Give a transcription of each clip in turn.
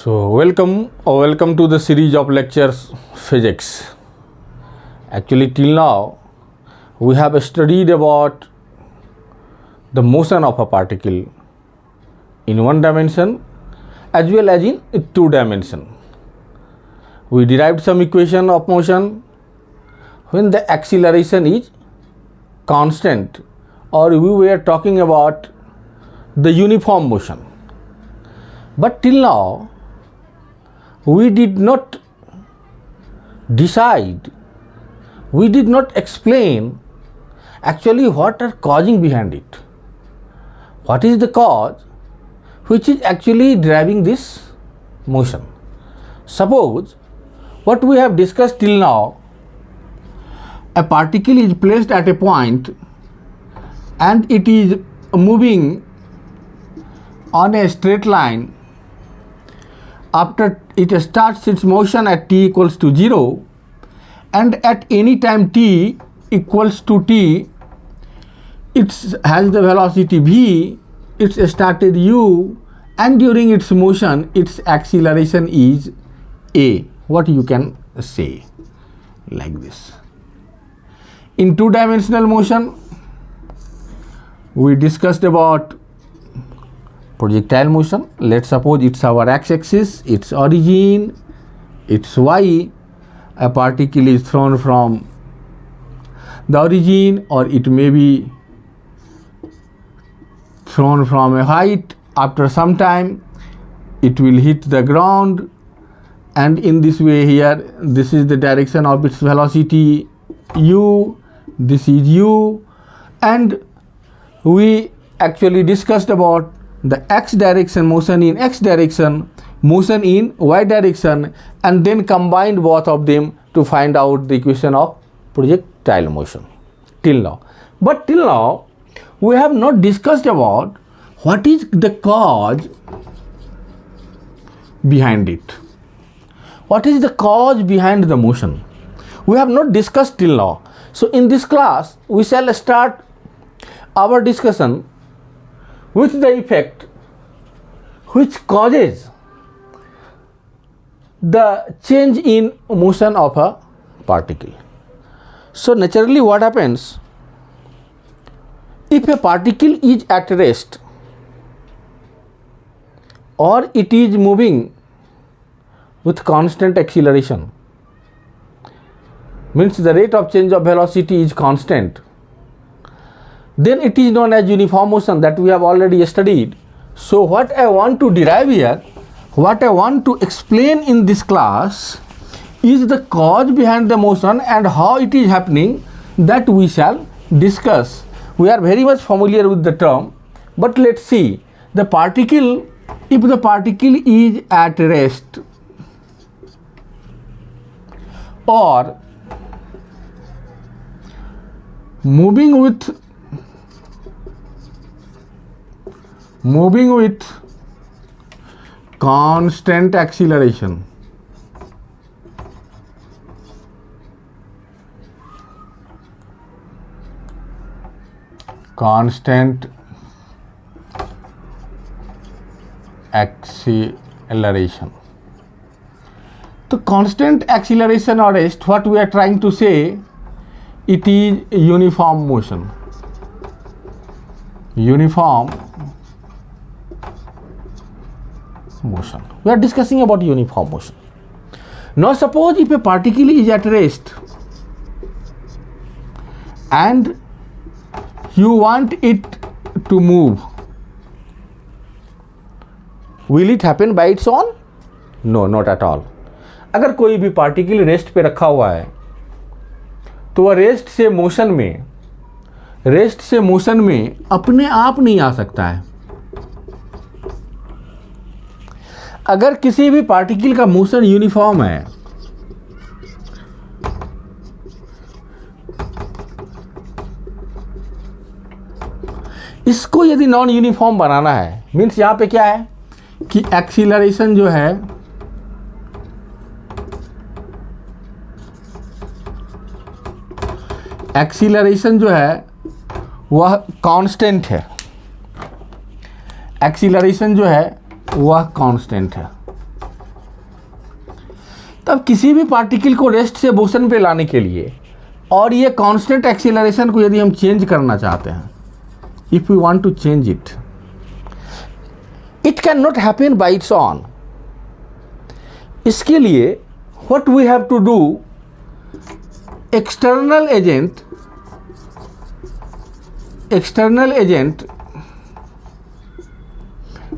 Welcome to the series of lectures physics. Actually, till now we have studied about the motion of a particle in one dimension as well as in two dimension. We derived some equation of motion when the acceleration is constant, or we were talking about the uniform motion. But till now we did not decide, we did not explain actually what are causing behind it. What is the cause which is actually driving this motion? Suppose what we have discussed till now, a particle is placed at a point and it is moving on a straight line. After it starts its motion at t equals to 0, and at any time t equals to t, it has the velocity v, it started u, and during its motion its acceleration is a. What you can say like this. In two-dimensional motion, we discussed about projectile motion. Let's suppose it's our x-axis, its origin, its y. A particle is thrown from the origin, or it may be thrown from a height. After some time it will hit the ground, and in this way here, this is the direction of its velocity u, this is u, and we actually discussed about the x direction motion in x direction, motion in y direction, and then combined both of them to find out the equation of projectile motion till now. But till now we have not discussed about what is the cause behind it. What is the cause behind the motion? We have not discussed till now. So in this class we shall start our discussion with the effect which causes the change in motion of a particle. So naturally what happens, if a particle is at rest or it is moving with constant acceleration, means the rate of change of velocity is constant, then it is known as uniform motion, that we have already studied. So what I want to derive here, what I want to explain in this class is the cause behind the motion and how it is happening, that we shall discuss. We are very much familiar with the term, but let's see the particle. If the particle is at rest or moving with constant acceleration, So constant acceleration or rest, what we are trying to say, it is uniform motion. Uniform motion. We are discussing about uniform motion. Now suppose if a particle is at rest and you want it to move, will it happen by its own? No, not at all. अगर कोई भी particle rest पे रखा हुआ है तो वह rest से मोशन में अपने आप नहीं आ सकता है. अगर किसी भी पार्टिकल का मोशन यूनिफॉर्म है, इसको यदि नॉन यूनिफॉर्म बनाना है, मीन्स यहां पे क्या है कि एक्सीलरेशन जो है वह कांस्टेंट है. एक्सीलरेशन जो है वह कांस्टेंट है. तब किसी भी पार्टिकल को रेस्ट से मोशन पे लाने के लिए और ये कांस्टेंट एक्सीलरेशन को यदि हम चेंज करना चाहते हैं, if we want to change it, it can not happen by its own. इसके लिए what we have to do, external agent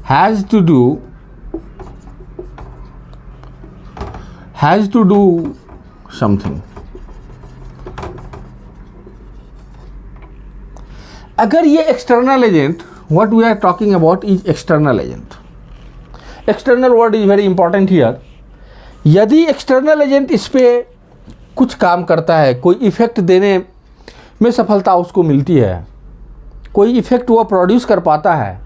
has to do something. अगर ये external agent, what we are talking about is external agent. External word is very important here. यदि external agent इस पे कुछ काम करता है, कोई इफ़ेक्ट देने में सफलता उसको मिलती है, कोई इफ़ेक्ट वो प्रोड्यूस कर पाता है,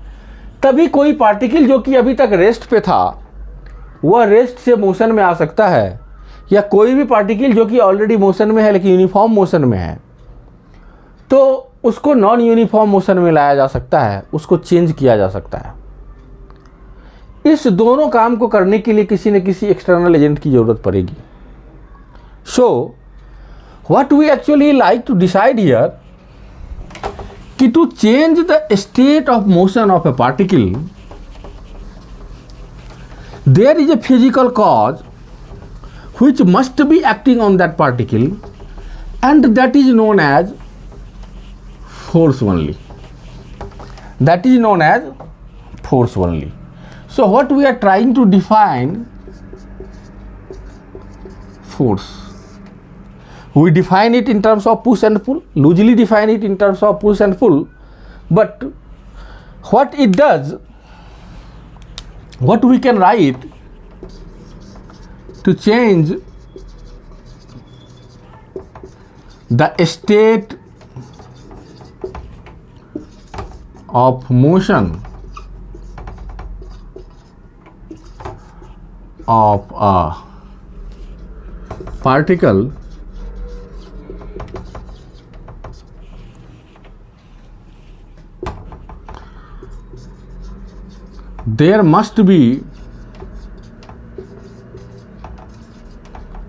तभी कोई पार्टिकल जो कि अभी तक रेस्ट पे था वह रेस्ट से मोशन में आ सकता है, या कोई भी पार्टिकल जो कि ऑलरेडी मोशन में है लेकिन यूनिफॉर्म मोशन में है, तो उसको नॉन यूनिफॉर्म मोशन में लाया जा सकता है, उसको चेंज किया जा सकता है। इस दोनों काम को करने के लिए किसी न किसी एक्सटर्नल एजेंट की ज़रूरत पड़ेगी। So, what we actually like to decide here, कि to change the state of motion of a particle, there is a physical cause which must be acting on that particle, and that is known as force only. That is known as force only. So, what we are trying to define, force. We define it in terms of push and pull, loosely define it in terms of push and pull, but what it does, what we can write to change the state of motion of a particle, there must be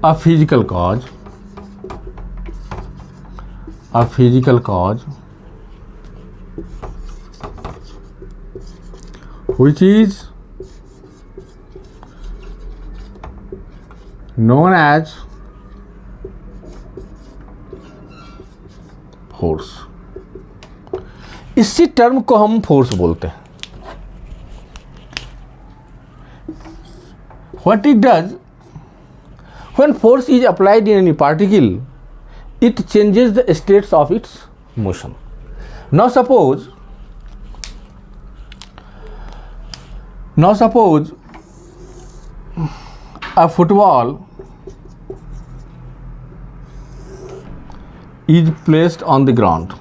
a physical cause, which is known as force. इसी term को हम force बोलते हैं। What it does, when force is applied in any particle, it changes the states of its motion. Now suppose a football is placed on the ground.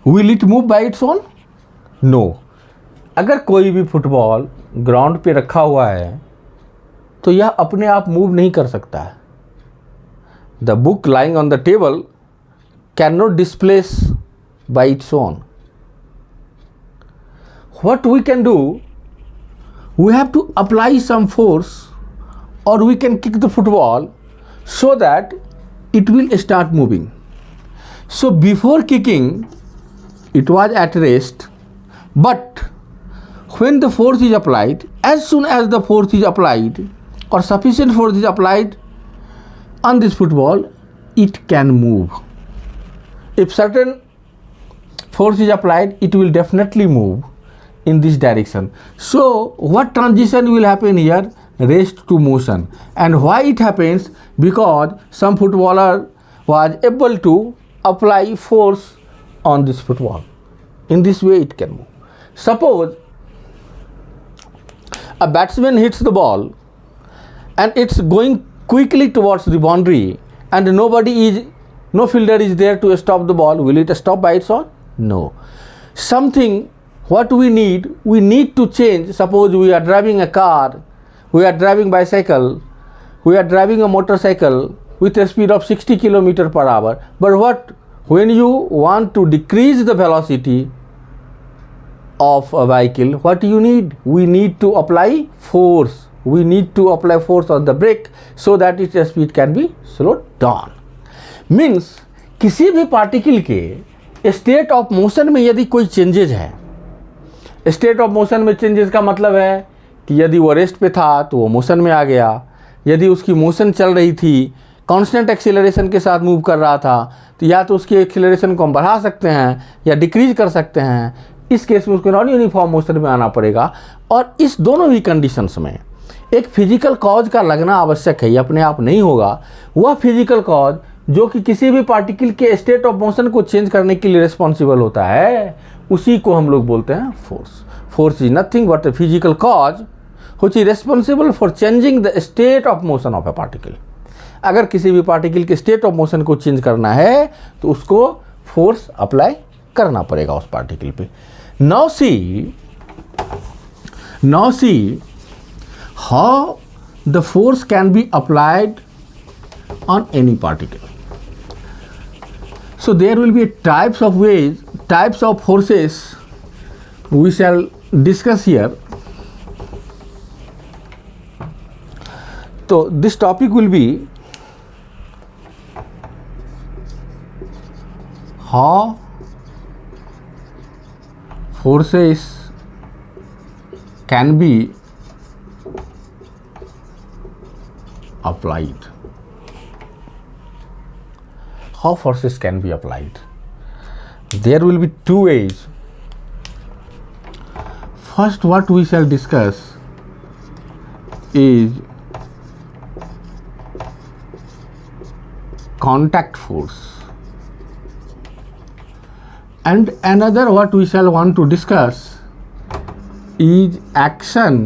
Will it move by its own? No. अगर कोई भी football ground पे रखा हुआ है तो यह अपने आप मूव नहीं कर सकता है। The book lying on the table cannot displace by its own. What we can do, we have to apply some force, or we can kick the football so that it will start moving. So before kicking, it was at rest, but when the force is applied, as soon as the force is applied or sufficient force is applied on this football, it can move. If certain force is applied, it will definitely move in this direction. So what transition will happen here? Rest to motion. And why it happens? Because some footballer was able to apply force on this football. In this way it can move. Suppose a batsman hits the ball and it's going quickly towards the boundary and no fielder is there to stop the ball. Will it stop by its own? No. Something what we need to change. Suppose we are driving a car, we are driving bicycle, we are driving a motorcycle with a speed of 60 km per hour. But when you want to decrease the velocity of a vehicle, what you need? We need to apply force. We need to apply force on the brake so that its speed can be slowed down. Means किसी भी particle के state of motion में यदि कोई changes है, state of motion में changes का मतलब है कि यदि वो रेस्ट पे था तो वो मोशन में आ गया, यदि उसकी मोशन चल रही थी, कांस्टेंट एक्सीलरेशन के साथ मूव कर रहा था, तो या तो उसकी एक्सीलरेशन को हम बढ़ा सकते हैं या डिक्रीज कर सकते हैं। इस केस में उसको नॉन यूनिफॉर्म मोशन में आना पड़ेगा। और इस दोनों भी कंडीशंस में एक फिजिकल कॉज का लगना आवश्यक है, ये अपने आप नहीं होगा। वह फिजिकल कॉज जो कि किसी भी पार्टिकल के स्टेट ऑफ मोशन को चेंज करने के लिए रिस्पॉन्सिबल होता है, उसी को हम लोग बोलते हैं force. Force is nothing but a physical cause which is responsible for changing the state of motion of A particle. अगर किसी भी पार्टिकल के स्टेट ऑफ मोशन को चेंज करना है तो उसको फोर्स अप्लाई करना पड़ेगा उस पार्टिकल पे। Now see how the force can be applied on any particle. So there will be types of ways, types of forces we shall discuss here. So this topic will be how forces can be applied. How forces can be applied? There will be two ways. First, what we shall discuss is contact force, and another what we shall want to discuss is action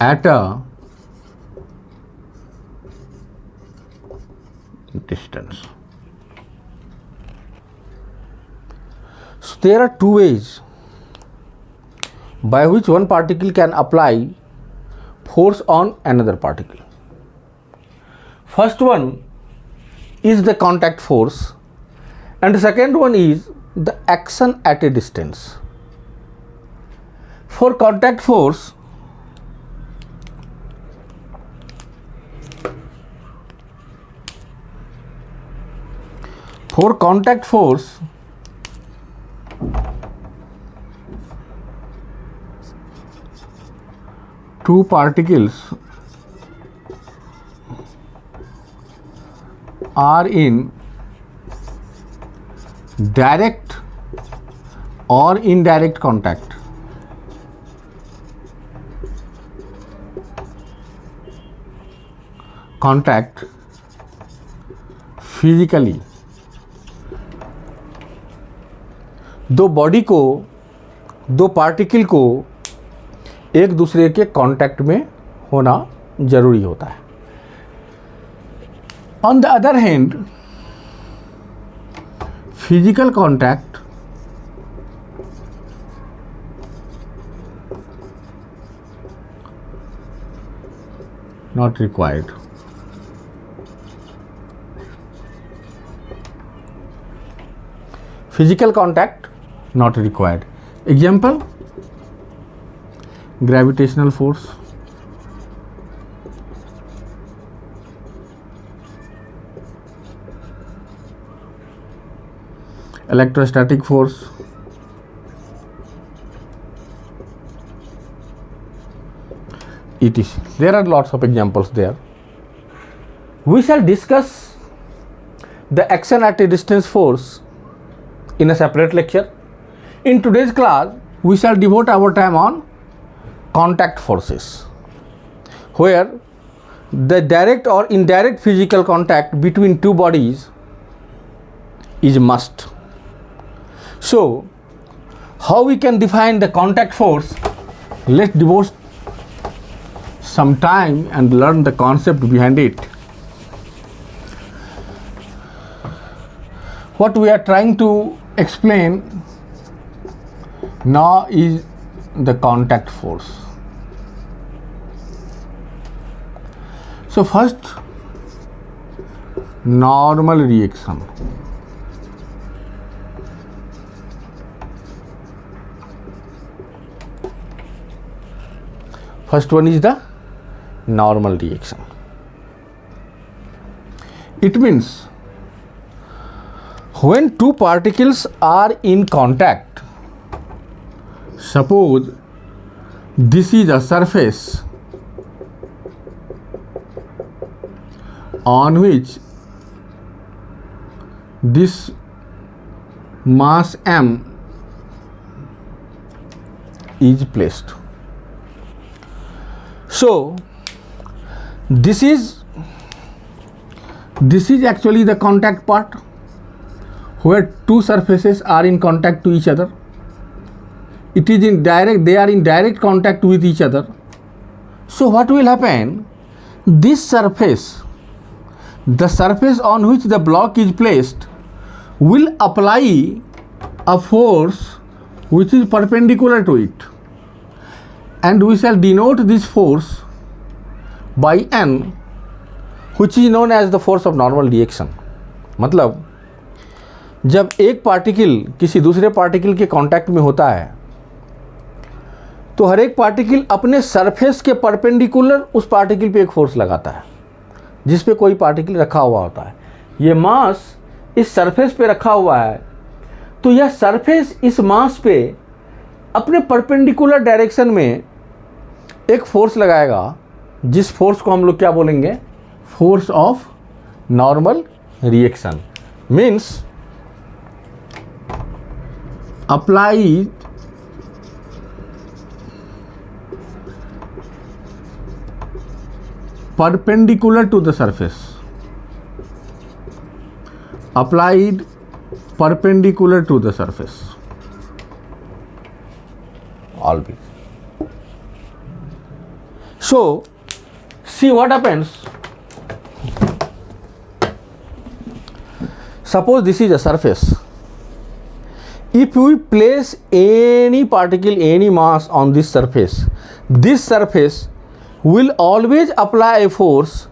at a distance. So there are two ways by which one particle can apply force on another particle. First one is the contact force and the second one is the action at a distance. For contact force, two particles are in direct or indirect contact. Physically, दो body को, दो particle को एक दूसरे के contact में होना जरूरी होता है। On the other hand, physical contact not required. Physical contact not required. Example, gravitational force, electrostatic force, etc. There are lots of examples there. We shall discuss the action at a distance force in a separate lecture. In today's class, we shall devote our time on contact forces, where the direct or indirect physical contact between two bodies is must. So, how we can define the contact force? Let's devote some time and learn the concept behind it. What we are trying to explain now is the contact force. So first, normal reaction. First one is the normal reaction. It means when two particles are in contact, suppose this is a surface on which this mass m is placed. So this is actually the contact part, where two surfaces are in contact to each other. It is in direct, they are in direct contact with each other. So what will happen? This surface, the surface on which the block is placed, will apply a force which is perpendicular to it, and we shall denote this force by N, which is known as the force of normal reaction. मतलब जब एक particle किसी दूसरे particle के contact में होता है तो हर एक पार्टिकल अपने सरफेस के परपेंडिकुलर उस पार्टिकल पे एक फोर्स लगाता है जिस पे कोई पार्टिकल रखा हुआ होता है। ये मास इस सरफेस पे रखा हुआ है, तो यह सरफेस इस मास पे अपने परपेंडिकुलर डायरेक्शन में एक फोर्स लगाएगा, जिस फोर्स को हम लोग क्या बोलेंगे? Force of normal reaction. Means apply perpendicular to the surface, applied perpendicular to the surface always. So see what happens. Suppose this is a surface. If we place any particle, any mass on this surface will always apply a force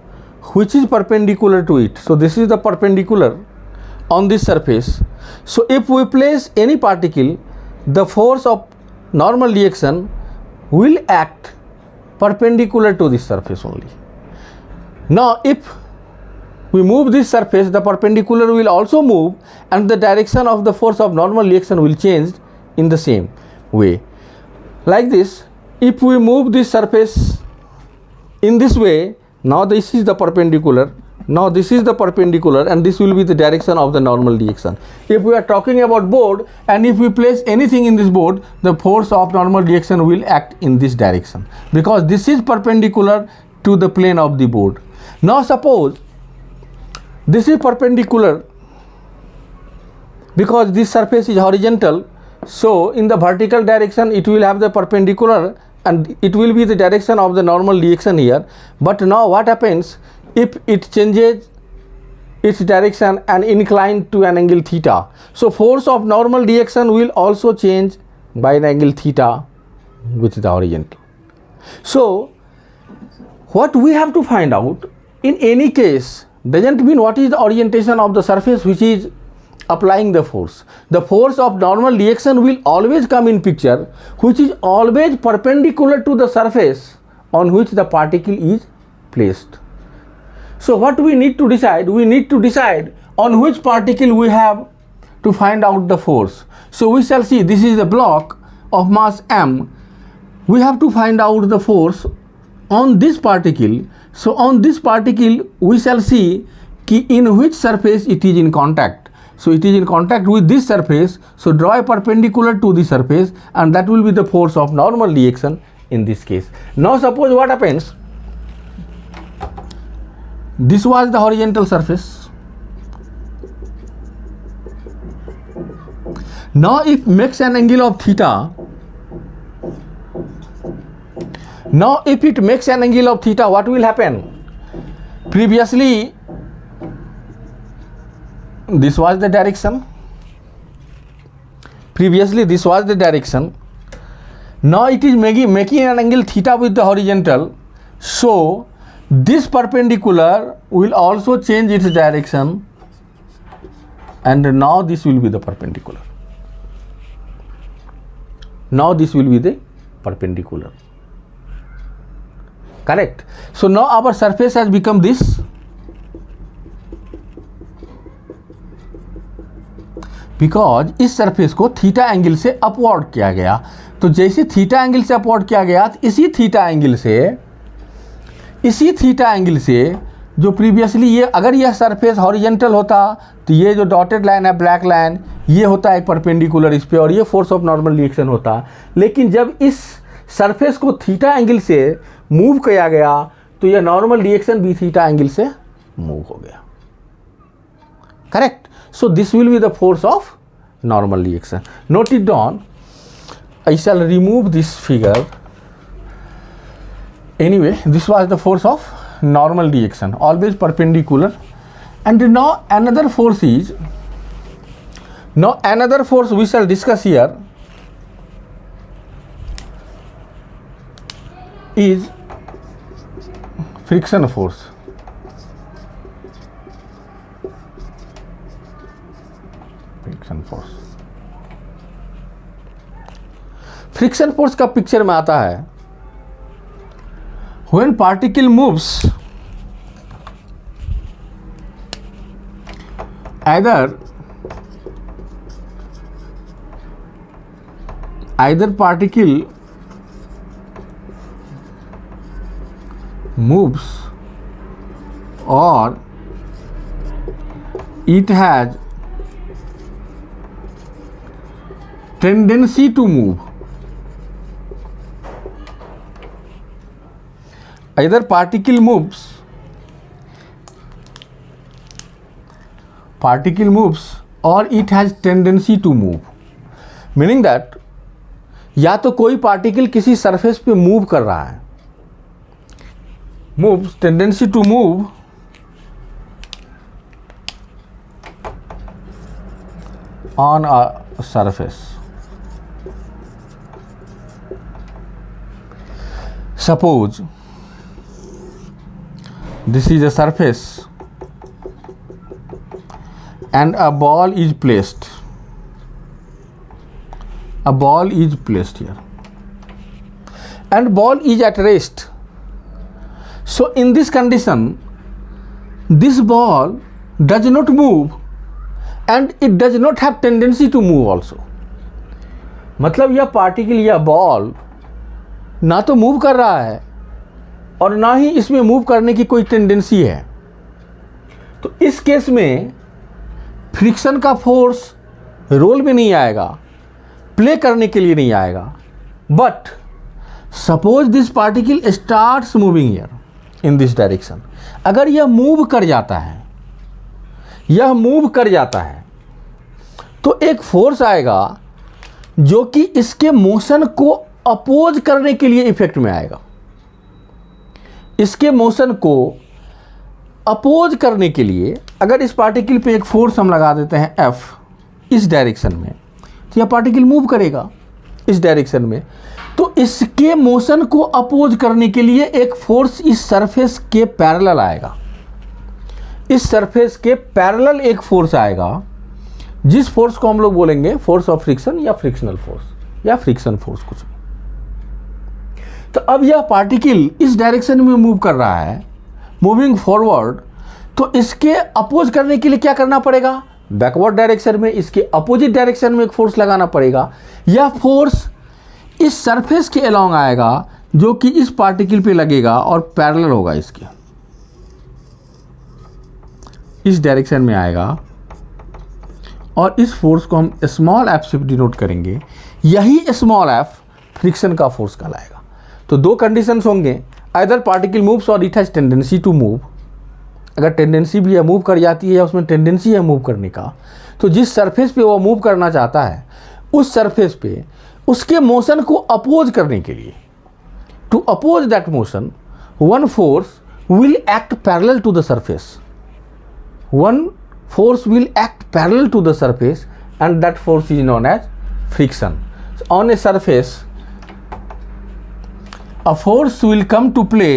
which is perpendicular to it. So this is the perpendicular on this surface. So if we place any particle, the force of normal reaction will act perpendicular to this surface only. Now if we move this surface, the perpendicular will also move, and the direction of the force of normal reaction will change in the same way. Like this, if we move this surface in this way, now this is the perpendicular, now this is the perpendicular, and this will be the direction of the normal reaction. If we are talking about board, and if we place anything in this board, the force of normal reaction will act in this direction, because this is perpendicular to the plane of the board. Now suppose this is perpendicular because this surface is horizontal, so in the vertical direction it will have the perpendicular and it will be the direction of the normal reaction here. But now what happens if it changes its direction and incline to an angle theta? So force of normal reaction will also change by an angle theta with the horizontal. So what we have to find out in any case doesn't mean what is the orientation of the surface which is applying the force. The force of normal reaction will always come in picture, which is always perpendicular to the surface on which the particle is placed. So what we need to decide? We need to decide on which particle we have to find out the force. So we shall see, this is the block of mass m. We have to find out the force on this particle. So on this particle we shall see in which surface it is in contact. So it is in contact with this surface, so draw a perpendicular to the surface, and that will be the force of normal reaction in this case. Now suppose what happens, this was the horizontal surface. Now if makes an angle of theta, now if it makes an angle of theta, what will happen? Previously this was the direction. Previously this was the direction. Now it is making an angle theta with the horizontal. So this perpendicular will also change its direction, and now this will be the perpendicular. Now this will be the perpendicular. Correct. So now our surface has become this. Because इस surface को theta angle से upward किया गया, तो जैसे theta angle से upward किया गया, तो इसी थीटा एंगल से जो प्रीवियसली ये, अगर यह सरफेस हॉरिजेंटल होता तो ये जो डॉटेड लाइन है, ब्लैक लाइन, ये होता एक परपेंडिकुलर इस पे और ये फोर्स ऑफ नॉर्मल रिएक्शन होता। लेकिन जब इस सरफेस को थीटा एंगल से मूव किया गया तो यह नॉर्मल रिएक्शन भी थीटा एंगल से मूव हो गया। Correct. So this will be the force of normal reaction. Note it down. I shall remove this figure. Anyway, this was the force of normal reaction, always perpendicular. And now another force we shall discuss here is friction force. Friction force का picture में आता है when particle moves either particle moves or it has tendency to move. Either particle moves or it has tendency to move, meaning that या तो कोई particle किसी surface पे move कर रहा है, moves, tendency to move, on a surface. Suppose this is a surface and a ball is placed here and ball is at rest. So in this condition this ball does not move and it does not have tendency to move also. मतलब यह particle या ball ना तो move कर रहा है और ना ही इसमें मूव करने की कोई टेंडेंसी है। तो इस केस में फ्रिक्शन का फोर्स रोल में नहीं आएगा, प्ले करने के लिए नहीं आएगा। But suppose this particle starts moving here in this direction, अगर यह मूव कर जाता है तो एक फोर्स आएगा जो कि इसके मोशन को अपोज करने के लिए इफेक्ट में आएगा। इसके मोशन को अपोज करने के लिए अगर इस पार्टिकल पे एक फोर्स हम लगा देते हैं F इस डायरेक्शन में, तो यह पार्टिकल मूव करेगा इस डायरेक्शन में। तो इसके मोशन को अपोज करने के लिए एक फोर्स इस सरफेस के पैरेलल आएगा। इस सरफेस के पैरेलल एक फोर्स आएगा, जिस फोर्स को हम लोग बोलेंगे फोर्स ऑफ फ्रिक्शन या फ्रिक्शनल फोर्स या फ्रिक्शन फोर्स कुछ भी। तो अब यह पार्टिकल इस डायरेक्शन में मूव कर रहा है, मूविंग फॉरवर्ड, तो इसके अपोज करने के लिए क्या करना पड़ेगा? बैकवर्ड डायरेक्शन में इसके अपोजिट डायरेक्शन में एक फोर्स लगाना पड़ेगा। यह फोर्स इस सरफेस के अलोंग आएगा जो कि इस पार्टिकल पे लगेगा और पैरेलल होगा, इसके इस डायरेक्शन में आएगा और इस फोर्स को हम स्मॉल एफ से डिनोट करेंगे। यही स्मॉल एफ फ्रिक्शन का फोर्स कहलाएगा। तो दो कंडीशंस होंगे, आइदर पार्टिकल मूव्स और it has tendency to move. अगर टेंडेंसी भी है, मूव कर जाती है या उसमें टेंडेंसी है मूव करने का, तो जिस सरफेस पे वो मूव करना चाहता है उस सरफेस पे उसके मोशन को अपोज करने के लिए, to oppose that motion, one force will act parallel to the surface. One force will act parallel to the surface and that force is known as friction. So on a surface a force will come to play,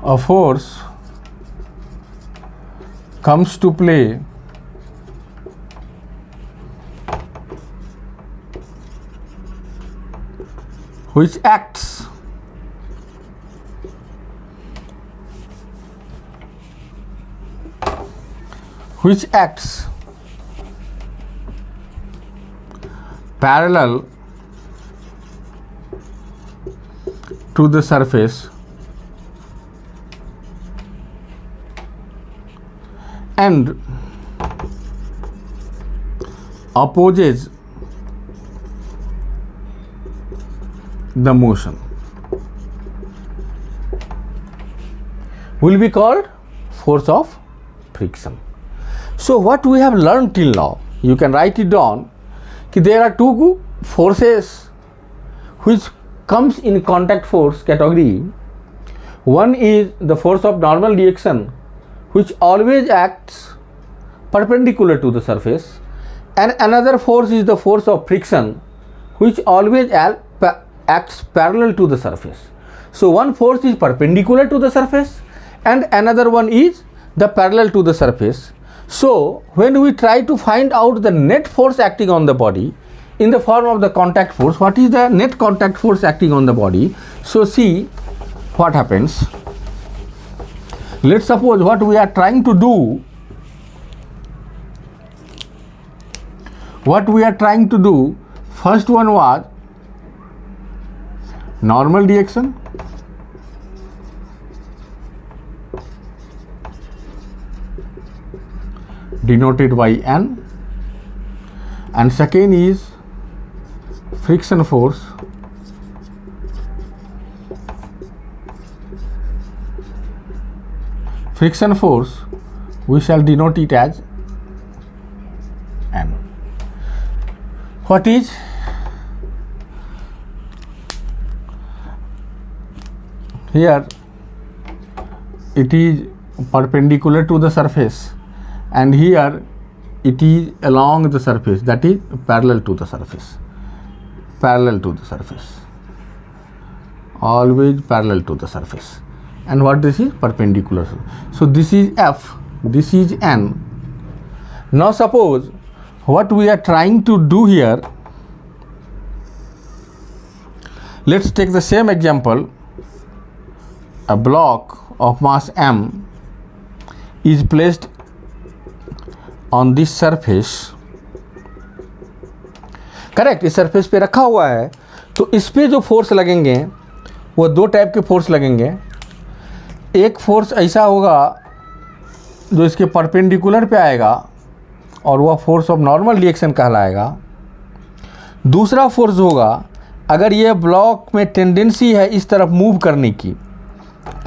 a force comes to play which acts parallel to the surface and opposes the motion will be called force of friction. So what we have learned till now, you can write it down, there are two forces which comes in contact force category. One is the force of normal reaction, which always acts perpendicular to the surface, and another force is the force of friction, which always acts parallel to the surface. So one force is perpendicular to the surface and another one is the parallel to the surface. So when we try to find out the net force acting on the body in the form of the contact force, what is the net contact force acting on the body? So see what happens. Let's suppose what we are trying to do, first one was normal reaction, denoted by N, and second is friction force, we shall denote it as N. What is here? It is perpendicular to the surface, and here it is along the surface, that is parallel to the surface, always parallel to the surface. And what this is? Perpendicular. So this is F, this is N. Now suppose what we are trying to do here, let's take the same example. A block of mass M is placed on this surface, correct, इस surface पे रखा हुआ है, तो इस पे जो force लगेंगे वो दो टाइप के फोर्स लगेंगे. एक फोर्स ऐसा होगा जो इसके परपेंडिकुलर पे आएगा और वह फोर्स ऑफ नॉर्मल रिएक्शन कहलाएगा. दूसरा फोर्स होगा अगर ये ब्लॉक में टेंडेंसी है इस तरफ मूव करने की,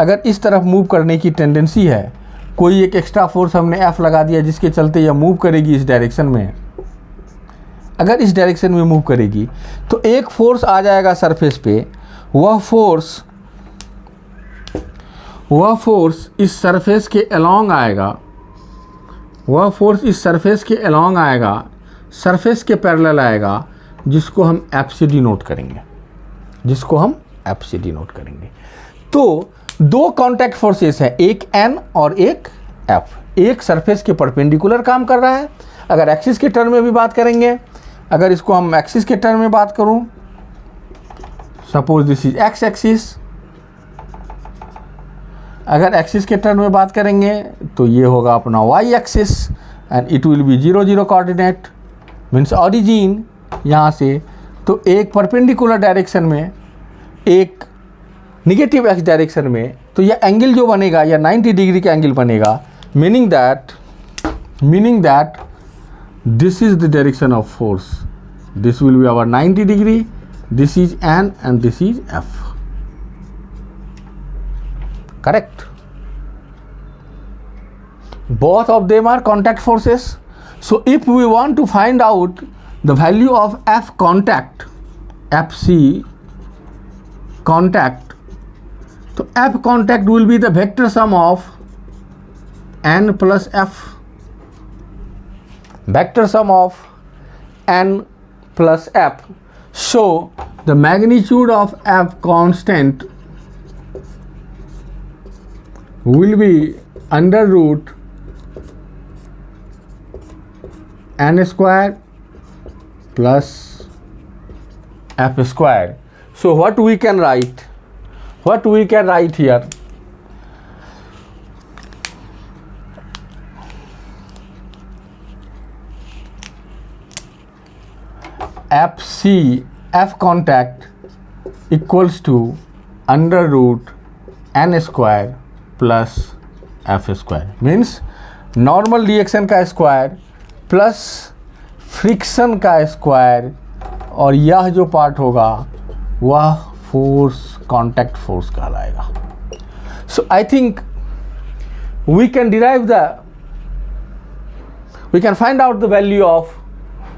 अगर इस तरफ मूव करने की टेंडेंसी है, कोई एक एक्स्ट्रा फोर्स हमने F लगा दिया जिसके चलते यह मूव करेगी इस डायरेक्शन में, अगर इस डायरेक्शन में मूव करेगी तो एक फोर्स आ जाएगा सरफेस पे, वह फोर्स इस सरफेस के अलोंग आएगा, सरफेस के पैरेलल आएगा, जिसको हम F से डिनोट करेंगे, तो दो कांटेक्ट फोर्सेस हैं, एक N और एक F. एक सरफेस के परपेंडिकुलर काम कर रहा है, अगर एक्सिस के टर्म में भी बात करेंगे, अगर इसको हम एक्सिस के टर्म में बात करूं, suppose this is X axis, अगर एक्सिस के टर्म में बात करेंगे तो ये होगा अपना Y axis and it will be 0 0 coordinate, means origin यहाँ से, तो एक परपेंडिकुलर डायरेक्शन में एक निगेटिव एक्स डायरेक्शन में, तो यह एंगल जो बनेगा यह 90 डिग्री का एंगल बनेगा, meaning that this is the direction of force, this will be our 90 degree, this is N and this is F, correct. Both of them are contact forces. So if we want to find out the value of F contact, FC contact, so F contact will be the vector sum of N plus F, vector sum of N plus F. So the magnitude of F constant will be under root n square plus f square. So what we can write? What we can write here? F contact equals to under root n square plus f square, means normal reaction का square plus friction का square, और यह जो part होगा वह force, contact force कहलाएगा. So I think we can find out the value of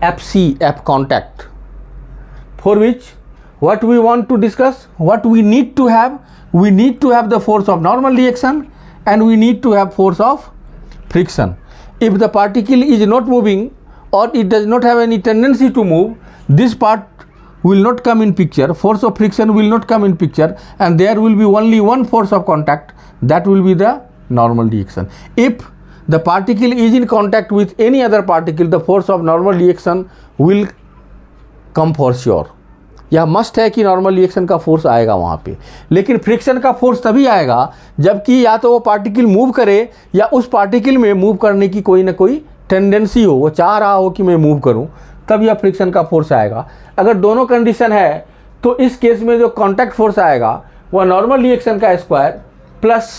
FC, F contact, for which what we want to discuss, what we need to have the force of normal reaction and we need to have force of friction. If the particle is not moving or it does not have any tendency to move, this part will not come in picture, force of friction will not come in picture, and there will be only one force of contact, that will be the normal reaction. If the particle is in contact with any other particle, the force of normal reaction will come for sure. यह must है कि normal reaction का force आएगा वहाँ पे, लेकिन friction का force तभी आएगा जबकि या तो वो पार्टिकल मूव करे या उस पार्टिकल में मूव करने की कोई ना कोई टेंडेंसी हो, वो चाह रहा हो कि मैं मूव करूँ, तब यह फ्रिक्शन का फोर्स आएगा. अगर दोनों कंडीशन है तो इस केस में जो कॉन्टैक्ट फोर्स आएगा वह नॉर्मल रिएक्शन का स्क्वायर प्लस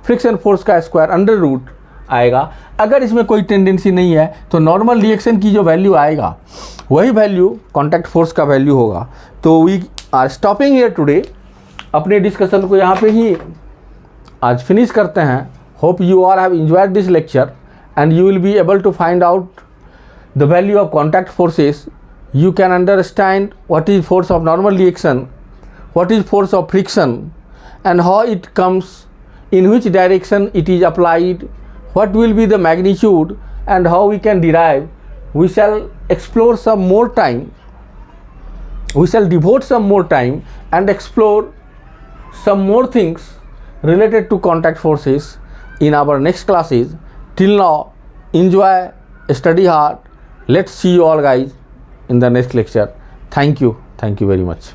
फ्रिक्शन फोर्स का स्क्वायर अंडर रूट आएगा. अगर इसमें कोई टेंडेंसी नहीं है तो नॉर्मल रिएक्शन की जो वैल्यू आएगा वही वैल्यू कॉन्टैक्ट फोर्स का वैल्यू होगा. तो we are stopping here today. अपने डिस्कशन को यहाँ पे ही आज फिनिश करते हैं. Hope you all have enjoyed this lecture and you will be able to find out the value of contact forces. You can understand what is force of normal reaction, what is force of friction, and how it comes, in which direction it is applied, what will be the magnitude, and how we can derive. We shall explore some more time, we shall devote some more time and explore some more things related to contact forces in our next classes. Till now, enjoy, study hard. Let's see you all guys in the next lecture. Thank you very much.